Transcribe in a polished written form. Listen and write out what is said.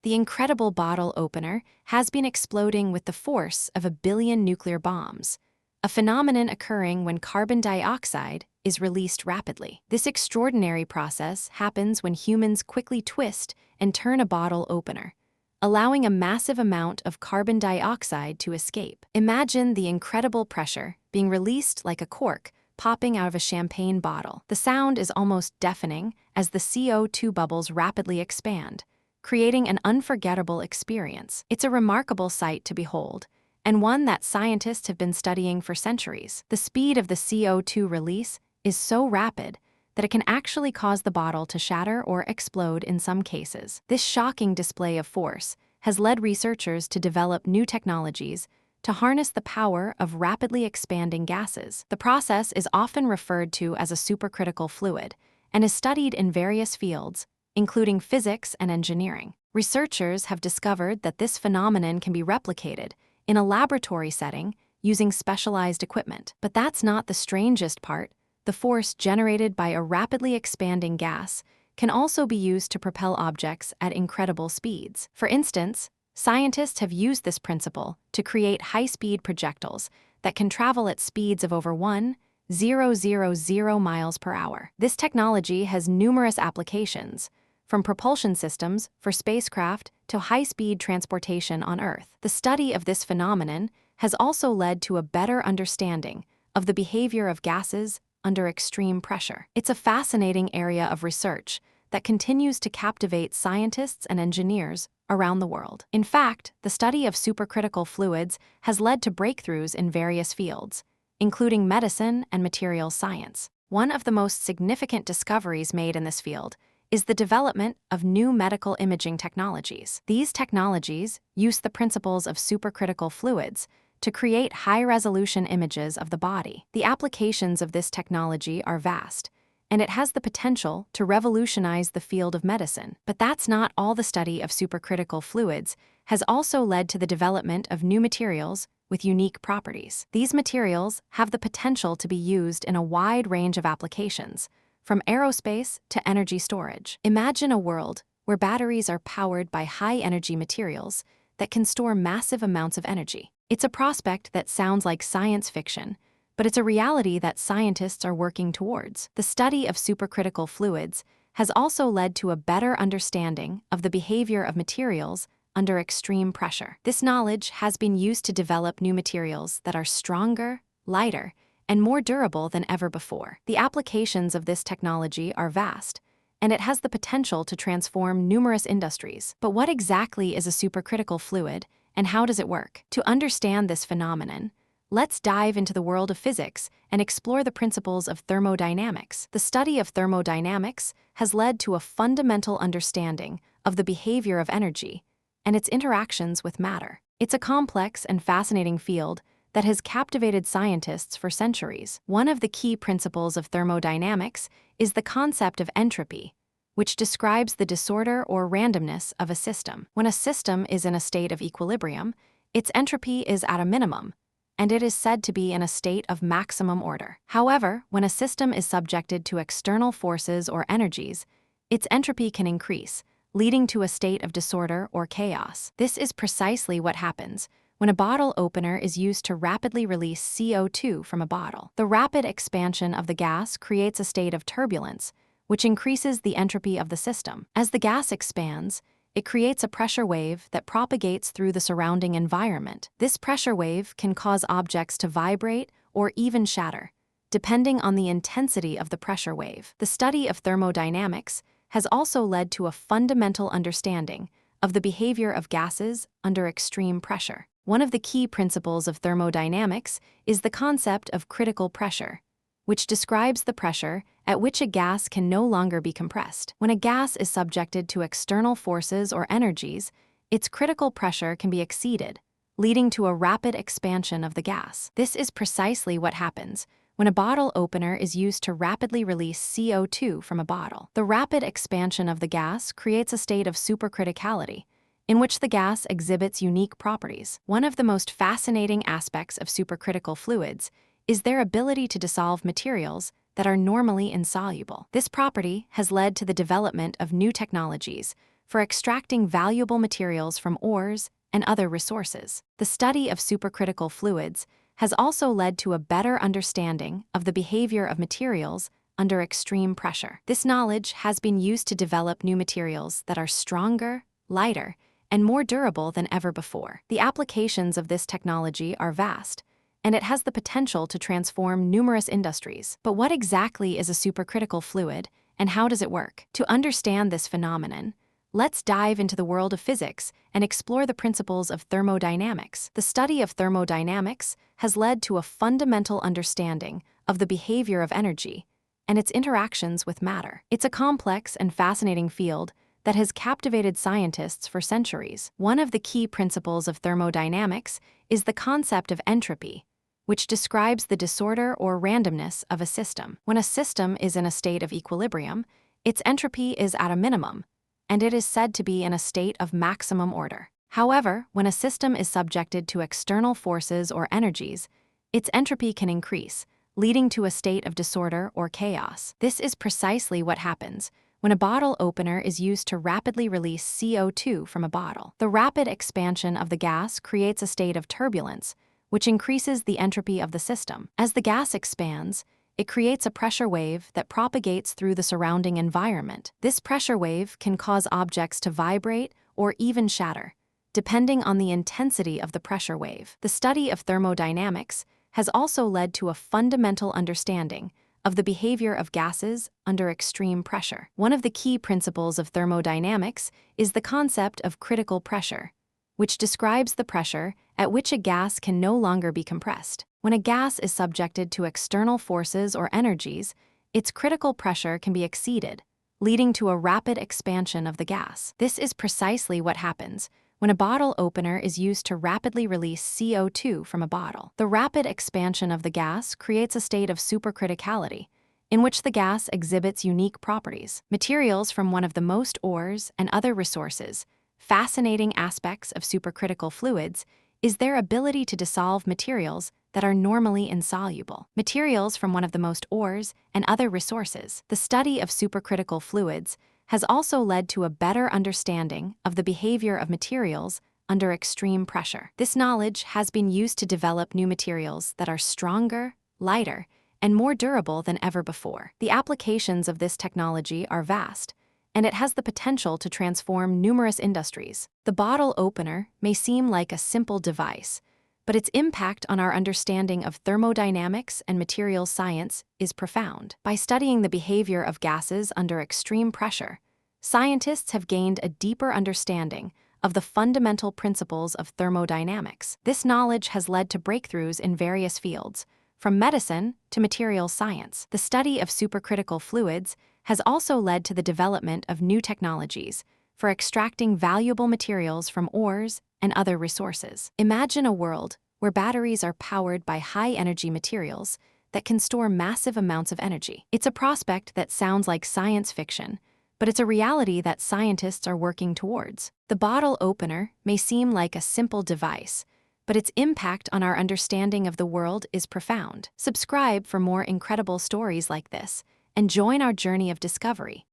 The incredible bottle opener has been exploding with the force of 1 billion nuclear bombs, a phenomenon occurring when carbon dioxide is released rapidly. This extraordinary process happens when humans quickly twist and turn a bottle opener, allowing a massive amount of carbon dioxide to escape. Imagine the incredible pressure being released like a cork popping out of a champagne bottle. The sound is almost deafening as the CO2 bubbles rapidly expand, creating an unforgettable experience. It's a remarkable sight to behold, and one that scientists have been studying for centuries. The speed of the CO2 release is so rapid that it can actually cause the bottle to shatter or explode in some cases. This shocking display of force has led researchers to develop new technologies to harness the power of rapidly expanding gases. The process is often referred to as a supercritical fluid and is studied in various fields, including physics and engineering. Researchers have discovered that this phenomenon can be replicated in a laboratory setting using specialized equipment. But that's not the strangest part. The force generated by a rapidly expanding gas can also be used to propel objects at incredible speeds. For instance, scientists have used this principle to create high-speed projectiles that can travel at speeds of over 1,000 miles per hour. This technology has numerous applications, from propulsion systems for spacecraft to high-speed transportation on Earth. The study of this phenomenon has also led to a better understanding of the behavior of gases under extreme pressure. It's a fascinating area of research that continues to captivate scientists and engineers around the world. In fact, the study of supercritical fluids has led to breakthroughs in various fields, including medicine and materials science. One of the most significant discoveries made in this field is the development of new medical imaging technologies. These technologies use the principles of supercritical fluids to create high-resolution images of the body. The applications of this technology are vast, and it has the potential to revolutionize the field of medicine. But that's not all. The study of supercritical fluids has also led to the development of new materials with unique properties. These materials have the potential to be used in a wide range of applications, from aerospace to energy storage. Imagine a world where batteries are powered by high-energy materials that can store massive amounts of energy. It's a prospect that sounds like science fiction, but it's a reality that scientists are working towards. The study of supercritical fluids has also led to a better understanding of the behavior of materials under extreme pressure. This knowledge has been used to develop new materials that are stronger, lighter, and more durable than ever before. The applications of this technology are vast, and it has the potential to transform numerous industries. But what exactly is a supercritical fluid, and how does it work? To understand this phenomenon, let's dive into the world of physics and explore the principles of thermodynamics. The study of thermodynamics has led to a fundamental understanding of the behavior of energy and its interactions with matter. It's a complex and fascinating field that has captivated scientists for centuries. One of the key principles of thermodynamics is the concept of entropy, which describes the disorder or randomness of a system. When a system is in a state of equilibrium, its entropy is at a minimum, and it is said to be in a state of maximum order. However, when a system is subjected to external forces or energies, its entropy can increase, leading to a state of disorder or chaos. This is precisely what happens when a bottle opener is used to rapidly release CO2 from a bottle. The rapid expansion of the gas creates a state of turbulence, which increases the entropy of the system. As the gas expands, it creates a pressure wave that propagates through the surrounding environment. This pressure wave can cause objects to vibrate or even shatter, depending on the intensity of the pressure wave. The study of thermodynamics has also led to a fundamental understanding of the behavior of gases under extreme pressure. One of the key principles of thermodynamics is the concept of critical pressure, which describes the pressure at which a gas can no longer be compressed. When a gas is subjected to external forces or energies, its critical pressure can be exceeded, leading to a rapid expansion of the gas. This is precisely what happens when a bottle opener is used to rapidly release CO2 from a bottle. The rapid expansion of the gas creates a state of supercriticality, in which the gas exhibits unique properties. One of the most fascinating aspects of supercritical fluids is their ability to dissolve materials that are normally insoluble. This property has led to the development of new technologies for extracting valuable materials from ores and other resources. The study of supercritical fluids has also led to a better understanding of the behavior of materials under extreme pressure. This knowledge has been used to develop new materials that are stronger, lighter, and more durable than ever before. The applications of this technology are vast, and it has the potential to transform numerous industries. But what exactly is a supercritical fluid, and how does it work? To understand this phenomenon, let's dive into the world of physics and explore the principles of thermodynamics. The study of thermodynamics has led to a fundamental understanding of the behavior of energy and its interactions with matter. It's a complex and fascinating field that has captivated scientists for centuries. One of the key principles of thermodynamics is the concept of entropy, which describes the disorder or randomness of a system. When a system is in a state of equilibrium, its entropy is at a minimum, and it is said to be in a state of maximum order. However, when a system is subjected to external forces or energies, its entropy can increase, leading to a state of disorder or chaos. This is precisely what happens when a bottle opener is used to rapidly release CO2 from a bottle. The rapid expansion of the gas creates a state of turbulence, which increases the entropy of the system. As the gas expands, it creates a pressure wave that propagates through the surrounding environment. This pressure wave can cause objects to vibrate or even shatter, depending on the intensity of the pressure wave. The study of thermodynamics has also led to a fundamental understanding of the behavior of gases under extreme pressure. One of the key principles of thermodynamics is the concept of critical pressure, which describes the pressure at which a gas can no longer be compressed. When a gas is subjected to external forces or energies, its critical pressure can be exceeded, leading to a rapid expansion of the gas. This is precisely what happens when a bottle opener is used to rapidly release CO2 from a bottle. The rapid expansion of the gas creates a state of supercriticality, in which the gas exhibits unique properties. Materials from one of the most ores and other resources, fascinating aspects of supercritical fluids, is their ability to dissolve materials that are normally insoluble. Materials from one of the most ores and other resources. The study of supercritical fluids has also led to a better understanding of the behavior of materials under extreme pressure. This knowledge has been used to develop new materials that are stronger, lighter, and more durable than ever before. The applications of this technology are vast, and it has the potential to transform numerous industries. The bottle opener may seem like a simple device, but its impact on our understanding of thermodynamics and materials science is profound. By studying the behavior of gases under extreme pressure, scientists have gained a deeper understanding of the fundamental principles of thermodynamics. This knowledge has led to breakthroughs in various fields, from medicine to materials science. The study of supercritical fluids has also led to the development of new technologies for extracting valuable materials from ores and other resources. Imagine a world where batteries are powered by high-energy materials that can store massive amounts of energy. It's a prospect that sounds like science fiction, but it's a reality that scientists are working towards. The bottle opener may seem like a simple device, but its impact on our understanding of the world is profound. Subscribe for more incredible stories like this, and join our journey of discovery.